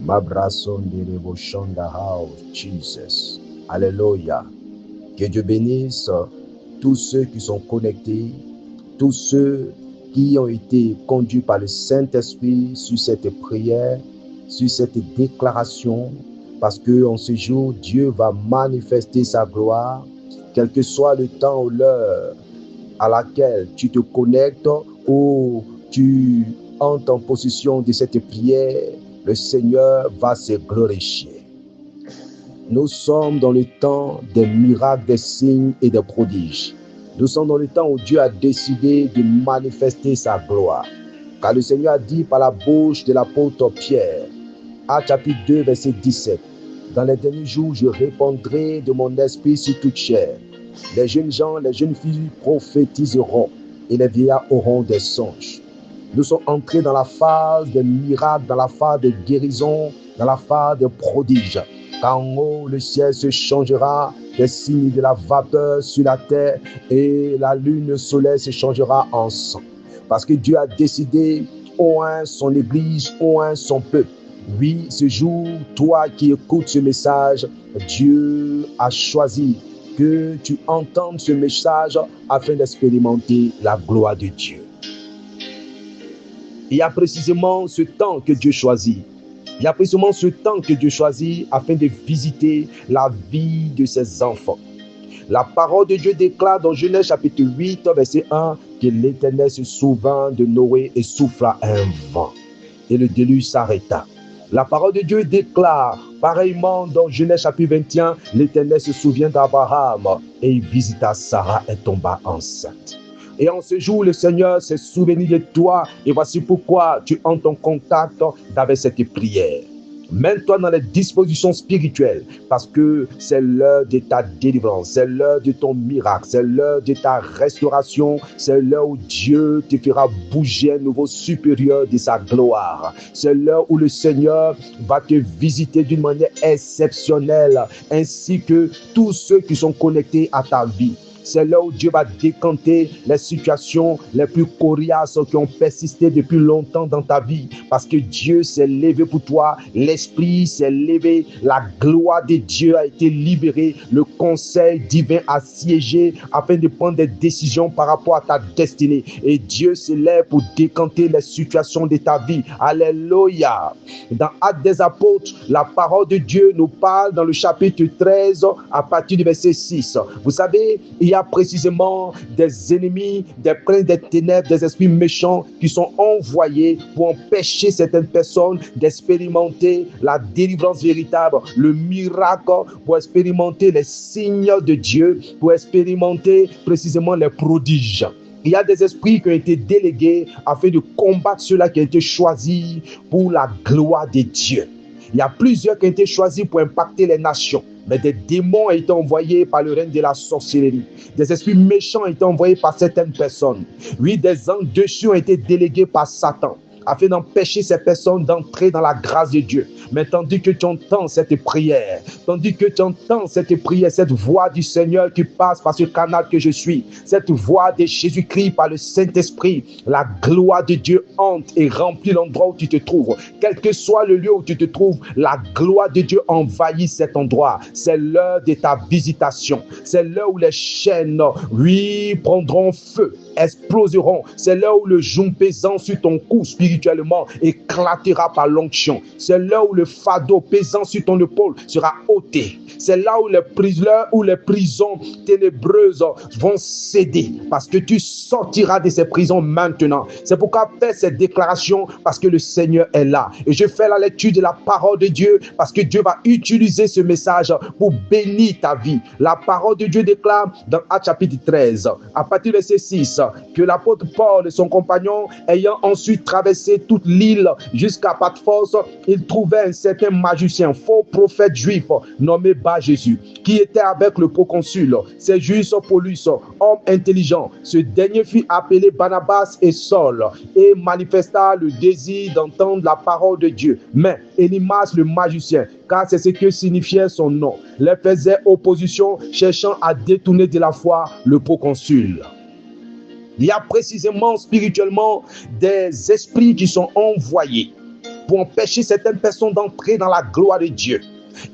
Mabrason de Devotion the house, Jesus. Alléluia. Que Dieu bénisse tous ceux qui sont connectés, tous ceux qui ont été conduits par le Saint-Esprit sur cette prière, sur cette déclaration, parce qu'en ce jour, Dieu va manifester sa gloire, quel que soit le temps ou l'heure à laquelle tu te connectes ou tu entres en possession de cette prière, le Seigneur va se glorifier. Nous sommes dans le temps des miracles, des signes et des prodiges. Nous sommes dans le temps où Dieu a décidé de manifester sa gloire. Car le Seigneur a dit par la bouche de l'apôtre Pierre, Actes chapitre 2, verset 17, « Dans les derniers jours, je répandrai de mon esprit sur toute chair. Les jeunes gens, les jeunes filles prophétiseront et les vieillards auront des songes. » Nous sommes entrés dans la phase des miracles, dans la phase des guérisons, dans la phase des prodiges. Car en haut, le ciel se changera, des signes de la vapeur sur la terre et la lune, le soleil se changera en sang. Parce que Dieu a décidé, oint son église, oint son peuple. Oui, ce jour, toi qui écoutes ce message, Dieu a choisi que tu entendes ce message afin d'expérimenter la gloire de Dieu. Il y a précisément ce temps que Dieu choisit. Il y a précisément ce temps que Dieu choisit afin de visiter la vie de ses enfants. La parole de Dieu déclare dans Genèse chapitre 8, verset 1, que l'Éternel se souvint de Noé et souffla un vent. Et le déluge s'arrêta. La parole de Dieu déclare, pareillement dans Genèse chapitre 21, l'Éternel se souvient d'Abraham et il visita Sarah et tomba enceinte. Et en ce jour, le Seigneur s'est souvenu de toi. Et voici pourquoi tu entres en contact avec cette prière. Mets-toi dans les dispositions spirituelles parce que c'est l'heure de ta délivrance, c'est l'heure de ton miracle, c'est l'heure de ta restauration, c'est l'heure où Dieu te fera bouger un niveau supérieur de sa gloire. C'est l'heure où le Seigneur va te visiter d'une manière exceptionnelle ainsi que tous ceux qui sont connectés à ta vie. C'est là où Dieu va décanter les situations les plus coriaces qui ont persisté depuis longtemps dans ta vie. Parce que Dieu s'est levé pour toi, l'Esprit s'est levé, la gloire de Dieu a été libérée, le conseil divin a siégé afin de prendre des décisions par rapport à ta destinée. Et Dieu se lève pour décanter les situations de ta vie. Alléluia. Dans Actes des Apôtres, la parole de Dieu nous parle dans le chapitre 13 à partir du verset 6. Vous savez, il y a précisément des ennemis, des princes des ténèbres, des esprits méchants qui sont envoyés pour empêcher certaines personnes d'expérimenter la délivrance véritable, le miracle, pour expérimenter les signes de Dieu, pour expérimenter précisément les prodiges. Il y a des esprits qui ont été délégués afin de combattre ceux-là qui ont été choisis pour la gloire de Dieu. Il y a plusieurs qui ont été choisis pour impacter les nations. Mais des démons ont été envoyés par le règne de la sorcellerie. Des esprits méchants ont été envoyés par certaines personnes. Oui, des anges dessus ont été délégués par Satan afin d'empêcher ces personnes d'entrer dans la grâce de Dieu. Mais tandis que tu entends cette prière, cette voix du Seigneur qui passe par ce canal que je suis, cette voix de Jésus-Christ par le Saint-Esprit, la gloire de Dieu hante et remplit l'endroit où tu te trouves. Quel que soit le lieu où tu te trouves, la gloire de Dieu envahit cet endroit. C'est l'heure de ta visitation. C'est l'heure où les chaînes, oui, prendront feu, exploseront. C'est l'heure où le joug pesant sur ton cou spirituellement éclatera par l'onction. C'est l'heure où le fardeau pesant sur ton épaule sera ôté. C'est là où les prisons ténébreuses vont céder parce que tu sortiras de ces prisons maintenant. C'est pourquoi fais cette déclaration parce que le Seigneur est là. Et je fais la lecture de la parole de Dieu parce que Dieu va utiliser ce message pour bénir ta vie. La parole de Dieu déclare dans Actes chapitre 13, à partir du verset 6, que l'apôtre Paul et son compagnon, ayant ensuite traversé toute l'île jusqu'à Paphos, ils trouvaient un certain magicien, faux prophète juif, nommé Bar-Jésus, qui était avec le proconsul, Sergius Paulus, homme intelligent. Ce dernier fut appelé Barnabas et Saul et manifesta le désir d'entendre la parole de Dieu. Mais Élymas le magicien, car c'est ce que signifiait son nom, les faisait opposition, cherchant à détourner de la foi le proconsul. Il y a précisément spirituellement des esprits qui sont envoyés pour empêcher certaines personnes d'entrer dans la gloire de Dieu.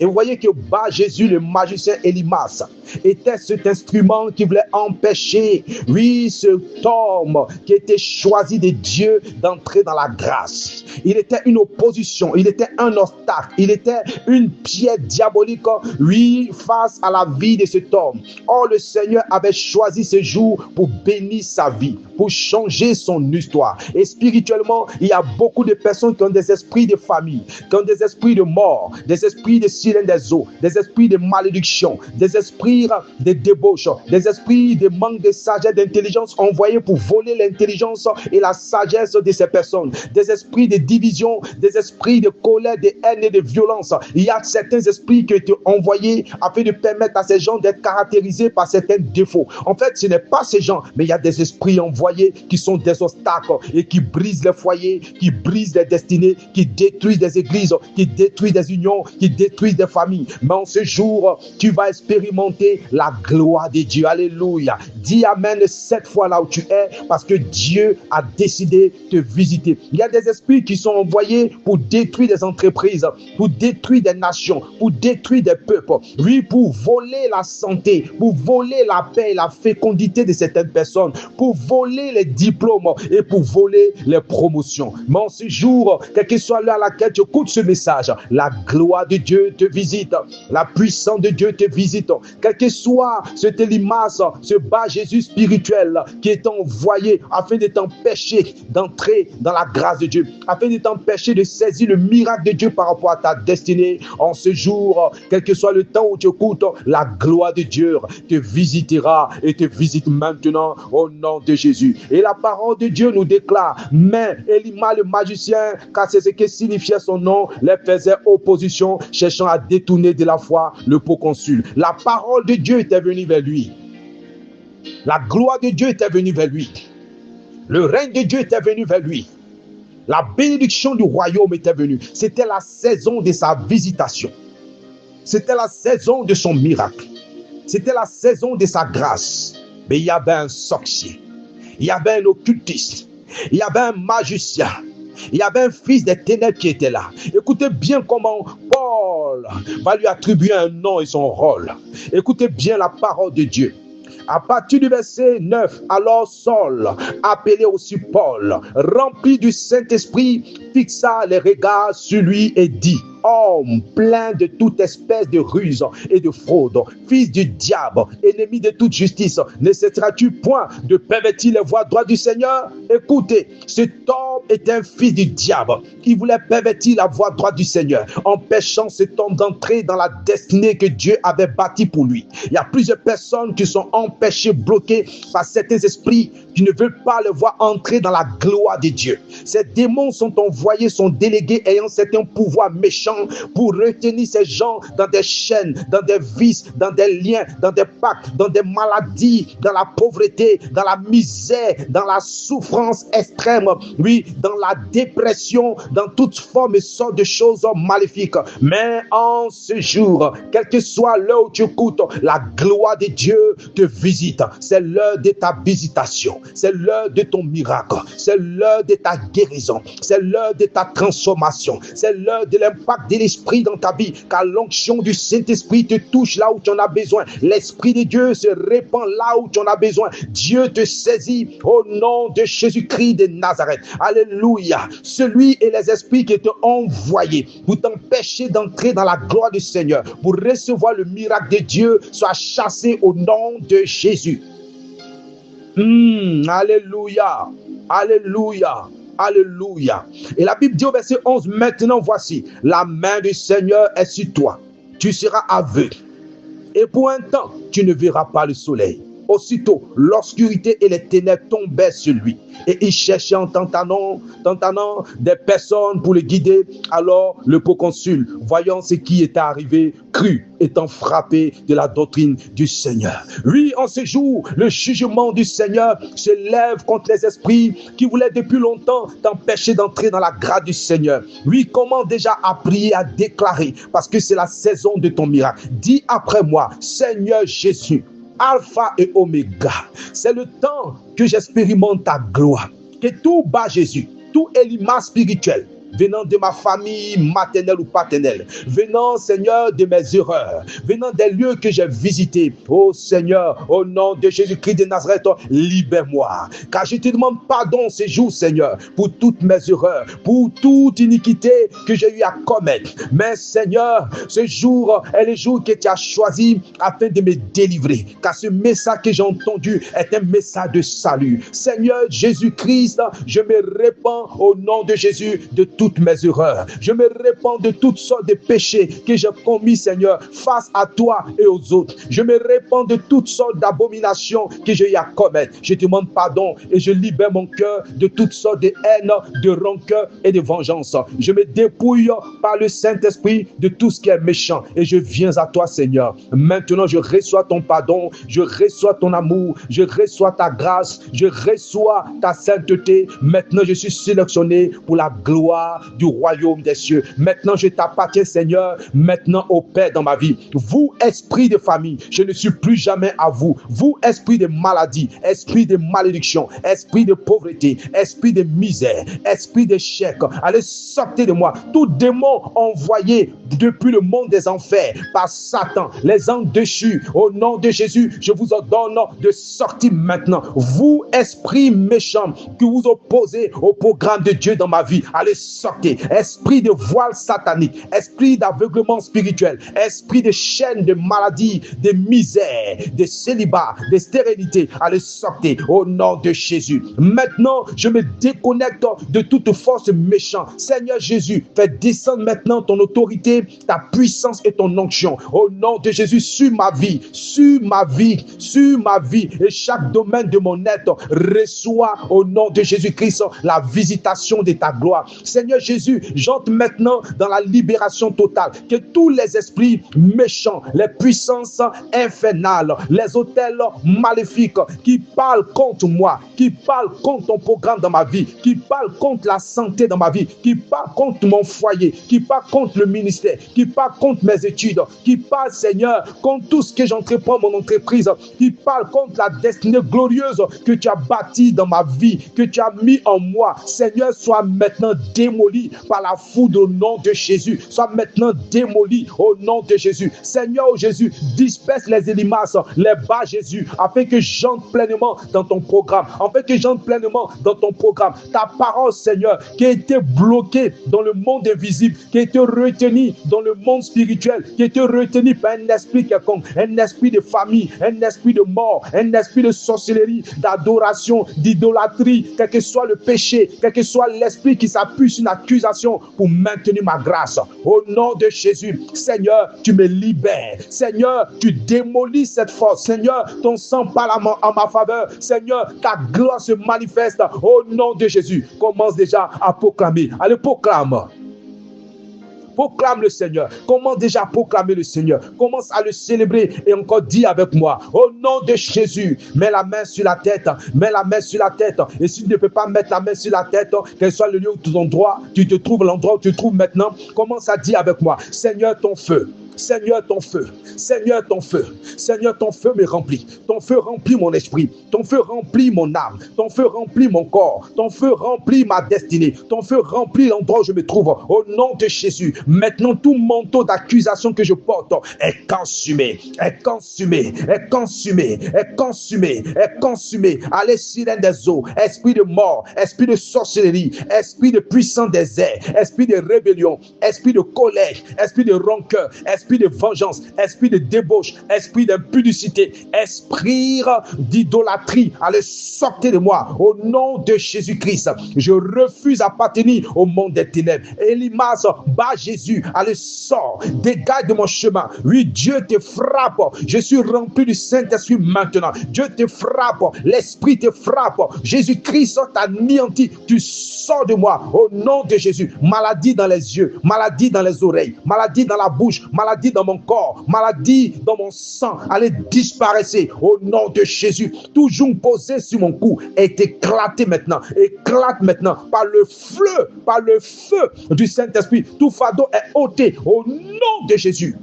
Et vous voyez que Bar Jésus, le magicien Elimas, était cet instrument qui voulait empêcher, oui, cet homme qui était choisi de Dieu d'entrer dans la grâce. Il était une opposition, il était un obstacle, il était une pierre diabolique, oui, face à la vie de cet homme. Or, le Seigneur avait choisi ce jour pour bénir sa vie, pour changer son histoire. Et spirituellement, il y a beaucoup de personnes qui ont des esprits de famille, qui ont des esprits de mort, des esprits de silence des eaux, des esprits de malédiction, des esprits de débauche, des esprits de manque de sagesse, d'intelligence envoyés pour voler l'intelligence et la sagesse de ces personnes, des esprits de division, des esprits de colère, de haine et de violence. Il y a certains esprits qui ont été envoyés afin de permettre à ces gens d'être caractérisés par certains défauts. En fait, ce n'est pas ces gens, mais il y a des esprits envoyés qui sont des obstacles et qui brisent les foyers, qui brisent les destinées, qui détruisent des églises, qui détruisent des unions, qui détruisent des familles. Mais en ce jour, tu vas expérimenter la gloire de Dieu. Alléluia. Dis amen 7 fois là où tu es, parce que Dieu a décidé de te visiter. Il y a des esprits qui sont envoyés pour détruire des entreprises, pour détruire des nations, pour détruire des peuples. Oui, pour voler la santé, pour voler la paix et la fécondité de certaines personnes, pour voler les diplômes et pour voler les promotions. Mais en ce jour, quel que soit l'heure à laquelle tu écoutes ce message, la gloire de Dieu te visite, la puissance de Dieu te visite. Quel que soit cet Elimas, ce Bar Jésus spirituel qui est envoyé afin de t'empêcher d'entrer dans la grâce de Dieu, afin de t'empêcher de saisir le miracle de Dieu par rapport à ta destinée. En ce jour, quel que soit le temps où tu écoutes, la gloire de Dieu te visitera et te visite maintenant au nom de Jésus. Et la parole de Dieu nous déclare, mais Elimas le magicien, car c'est ce que signifiait son nom, les faisait opposition, cherchant à détourner de la foi le proconsul. La parole de Dieu était venue vers lui. La gloire de Dieu était venue vers lui. Le règne de Dieu était venu vers lui. La bénédiction du royaume était venue. C'était la saison de sa visitation. C'était la saison de son miracle. C'était la saison de sa grâce. Mais il y avait un sorcier. Il y avait un occultiste. Il y avait un magicien. Il y avait un fils des ténèbres qui était là. Écoutez bien comment Paul va lui attribuer un nom et son rôle. Écoutez bien la parole de Dieu. À partir du verset 9, alors Saul, appelé aussi Paul, rempli du Saint-Esprit, fixa les regards sur lui et dit: homme plein de toute espèce de ruse et de fraude, fils du diable, ennemi de toute justice, ne cesseras-tu point de pervertir les voies droites du Seigneur? Écoutez, cet homme est un fils du diable qui voulait pervertir la voie droite du Seigneur, empêchant cet homme d'entrer dans la destinée que Dieu avait bâtie pour lui. Il y a plusieurs personnes qui sont empêchées, bloquées par certains esprits qui ne veulent pas le voir entrer dans la gloire de Dieu. Ces démons sont envoyés, sont délégués ayant certains pouvoirs méchants pour retenir ces gens dans des chaînes, dans des vices, dans des liens, dans des pactes, dans des maladies, dans la pauvreté, dans la misère, dans la souffrance extrême, oui, dans la dépression, dans toute forme et sorte de choses maléfiques. Mais en ce jour, quel que soit l'heure où tu écoutes, la gloire de Dieu te visite. C'est l'heure de ta visitation, c'est l'heure de ton miracle, c'est l'heure de ta guérison, c'est l'heure de ta transformation, c'est l'heure de l'impact de l'Esprit dans ta vie, car l'onction du Saint-Esprit te touche là où tu en as besoin. L'Esprit de Dieu se répand là où tu en as besoin. Dieu te saisit au nom de Jésus-Christ de Nazareth. Alléluia. Celui et les esprits qui t'ont envoyé pour t'empêcher d'entrer dans la gloire du Seigneur, pour recevoir le miracle de Dieu, soient chassés au nom de Jésus. Alléluia. Alléluia. Alléluia. Et la Bible dit au verset 11, maintenant voici, la main du Seigneur est sur toi. Tu seras aveugle. Et pour un temps, tu ne verras pas le soleil. Aussitôt, l'obscurité et les ténèbres tombaient sur lui. Et il cherchait en tentant des personnes pour le guider. Alors, le proconsul, voyant ce qui était arrivé, crut, étant frappé de la doctrine du Seigneur. Oui, en ce jour, le jugement du Seigneur se lève contre les esprits qui voulaient depuis longtemps t'empêcher d'entrer dans la grâce du Seigneur. Oui, comment déjà à prier, à déclarer, parce que c'est la saison de ton miracle. Dis après moi, Seigneur Jésus, Alpha et Oméga, c'est le temps que j'expérimente ta gloire. Que tout Bar Jésus, tout Elimas spirituel, venant de ma famille maternelle ou paternelle, venant, Seigneur, de mes erreurs, venant des lieux que j'ai visités. Oh Seigneur, au nom de Jésus-Christ de Nazareth, libère-moi. Car je te demande pardon ces jours, Seigneur, pour toutes mes erreurs, pour toute iniquité que j'ai eu à commettre. Mais Seigneur, ce jour est le jour que tu as choisi afin de me délivrer. Car ce message que j'ai entendu est un message de salut. Seigneur Jésus-Christ, je me répands au nom de Jésus de toutes mes erreurs. Je me répands de toutes sortes de péchés que j'ai commis, Seigneur, face à toi et aux autres. Je me répands de toutes sortes d'abominations que j'ai eu à commettre. Je te demande pardon et je libère mon cœur de toutes sortes de haine, de rancœur et de vengeance. Je me dépouille par le Saint-Esprit de tout ce qui est méchant et je viens à toi, Seigneur. Maintenant, je reçois ton pardon, je reçois ton amour, je reçois ta grâce, je reçois ta sainteté. Maintenant, je suis sélectionné pour la gloire du royaume des cieux. Maintenant, je t'appartiens, Seigneur. Maintenant, au Père dans ma vie. Vous, esprit de famille, je ne suis plus jamais à vous. Vous, esprit de maladie, esprit de malédiction, esprit de pauvreté, esprit de misère, esprit d'échec, allez sortez de moi. Tout démon envoyé depuis le monde des enfers par Satan, les anges déchus, au nom de Jésus, je vous ordonne de sortir maintenant. Vous, esprit méchant, que vous opposez au programme de Dieu dans ma vie, allez sortez. Esprit de voile satanique, esprit d'aveuglement spirituel, esprit de chaîne, de maladie, de misère, de célibat, de stérilité, allez sortez au nom de Jésus. Maintenant, je me déconnecte de toute force méchante. Seigneur Jésus, fais descendre maintenant ton autorité, ta puissance et ton onction au nom de Jésus sur ma vie, sur ma vie, sur ma vie et chaque domaine de mon être reçoit au nom de Jésus-Christ la visitation de ta gloire. Seigneur Jésus, j'entre maintenant dans la libération totale, que tous les esprits méchants, les puissances infernales, les hôtels maléfiques qui parlent contre moi, qui parlent contre ton programme dans ma vie, qui parlent contre la santé dans ma vie, qui parlent contre mon foyer, qui parlent contre le ministère, qui parlent contre mes études, qui parlent, Seigneur, contre tout ce que j'entreprends, mon entreprise, qui parlent contre la destinée glorieuse que tu as bâtie dans ma vie, que tu as mis en moi. Seigneur, sois maintenant démoli par la foudre au nom de Jésus. Sois maintenant démoli au nom de Jésus. Seigneur, oh Jésus, disperse les élimaces, les bas Jésus, afin que j'entre pleinement dans ton programme, afin que j'entre pleinement dans ton programme. Ta parole, Seigneur, qui a été bloquée dans le monde invisible, qui a été retenue dans le monde spirituel, qui a été retenue par un esprit quelconque, un esprit de famille, un esprit de mort, un esprit de sorcellerie, d'adoration, d'idolâtrie, quel que soit le péché, quel que soit l'esprit qui s'appuie sur une accusation pour maintenir ma grâce. Au nom de Jésus, Seigneur, tu me libères. Seigneur, tu démolis cette force. Seigneur, ton sang parle en ma faveur. Seigneur, ta gloire se manifeste. Au nom de Jésus, commence déjà à proclamer. Allez, proclame. Proclame le Seigneur. Commence déjà à proclamer le Seigneur. Commence à le célébrer et encore dis avec moi. Au nom de Jésus, mets la main sur la tête. Mets la main sur la tête. Et si tu ne peux pas mettre la main sur la tête, quel soit le lieu où tu te trouves, l'endroit où tu te trouves maintenant, commence à dire avec moi. Seigneur, ton feu. Seigneur, ton feu. Seigneur, ton feu. Seigneur, ton feu me remplit. Ton feu remplit mon esprit. Ton feu remplit mon âme. Ton feu remplit mon corps. Ton feu remplit ma destinée. Ton feu remplit l'endroit où je me trouve. Au nom de Jésus, maintenant tout manteau d'accusation que je porte est consumé. Est consumé. Est consumé. Est consumé. Est consumé. Allez, sirène des eaux. Esprit de mort. Esprit de sorcellerie. Esprit de puissance des airs. Esprit de rébellion. Esprit de colère. Esprit de rancœur. Esprit de vengeance, esprit de débauche, esprit d'impudicité, esprit d'idolâtrie, allez sortir de moi au nom de Jésus-Christ. Je refuse d'appartenir au monde des ténèbres. Elimas, bas Jésus, allez sort, dégage de mon chemin. Oui, Dieu te frappe. Je suis rempli du Saint-Esprit maintenant. Dieu te frappe, l'Esprit te frappe. Jésus-Christ t'anéantit. Tu sors de moi au nom de Jésus. Maladie dans les yeux, maladie dans les oreilles, maladie dans la bouche, maladie dans mon corps, maladie dans mon sang, allez disparaître au nom de Jésus. Toujours posé sur mon cou est éclaté maintenant, éclate maintenant par le feu du Saint-Esprit. Tout fardeau est ôté au nom de Jésus.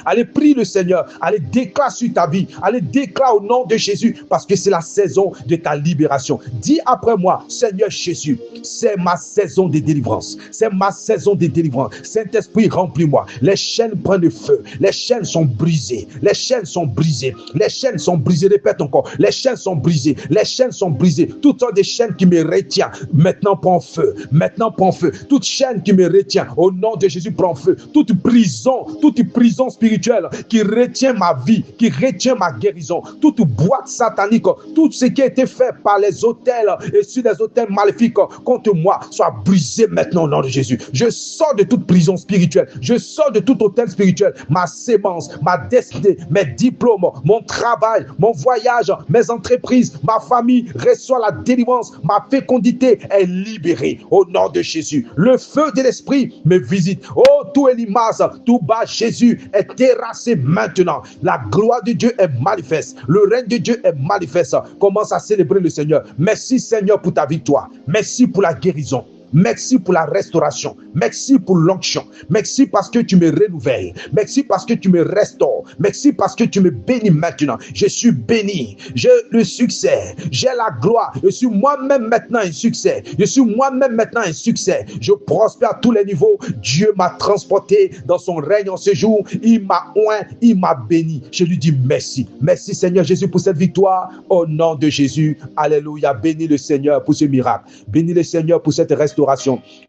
Allez, prie le Seigneur. Allez, déclare sur ta vie. Allez, déclare au nom de Jésus, parce que c'est la saison de ta libération. Dis après moi, Seigneur Jésus, c'est ma saison de délivrance. C'est ma saison de délivrance. Saint-Esprit, remplis-moi. Les chaînes prennent le feu. Les chaînes sont brisées. Les chaînes sont brisées. Les chaînes sont brisées. Répète encore. Les chaînes sont brisées. Les chaînes sont brisées. Toutes sortes de chaînes qui me retiennent. Maintenant, prends feu. Maintenant, prends feu. Toute chaîne qui me retient, au nom de Jésus, prends feu. Toute prison spirituelle qui retient ma vie, qui retient ma guérison, toute boîte satanique, tout ce qui a été fait par les autels et sur les autels maléfiques contre moi, soit brisé maintenant au nom de Jésus. Je sors de toute prison spirituelle, je sors de tout hôtel spirituel. Ma sémence, ma destinée, mes diplômes, mon travail, mon voyage, mes entreprises, ma famille reçoit la délivrance. Ma fécondité est libérée au nom de Jésus. Le feu de l'esprit me visite. Oh, tout Elimas, tout bas, Jésus est terrassé maintenant. La gloire de Dieu est manifeste. Le règne de Dieu est manifeste. Commence à célébrer le Seigneur. Merci Seigneur pour ta victoire. Merci pour la guérison. Merci pour la restauration. Merci pour l'onction. Merci parce que tu me renouvelles. Merci parce que tu me restaures. Merci parce que tu me bénis maintenant. Je suis béni. J'ai le succès. J'ai la gloire. Je suis moi-même maintenant un succès. Je suis moi-même maintenant un succès. Je prospère à tous les niveaux. Dieu m'a transporté dans son règne en ce jour. Il m'a oint. Il m'a béni. Je lui dis merci. Merci Seigneur Jésus pour cette victoire. Au nom de Jésus. Alléluia. Bénis le Seigneur pour ce miracle. Bénis le Seigneur pour cette restauration.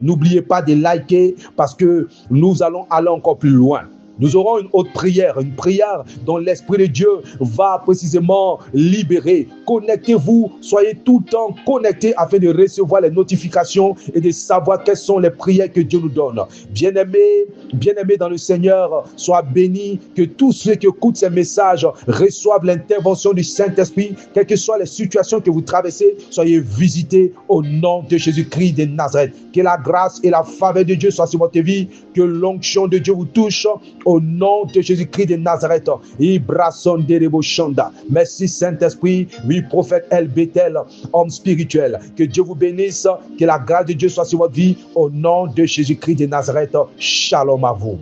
N'oubliez pas de liker parce que nous allons aller encore plus loin. Nous aurons une autre prière, une prière dont l'Esprit de Dieu va précisément libérer. Connectez-vous, soyez tout le temps connectés afin de recevoir les notifications et de savoir quelles sont les prières que Dieu nous donne. Bien-aimés dans le Seigneur, sois bénis, que tous ceux qui écoutent ces messages reçoivent l'intervention du Saint-Esprit, quelles que soient les situations que vous traversez, soyez visités au nom de Jésus-Christ de Nazareth. Que la grâce et la faveur de Dieu soient sur votre vie, que l'onction de Dieu vous touche. Au nom de Jésus-Christ de Nazareth. Merci Saint-Esprit. Oui, prophète El Bethel, homme spirituel. Que Dieu vous bénisse. Que la grâce de Dieu soit sur votre vie. Au nom de Jésus-Christ de Nazareth. Shalom à vous.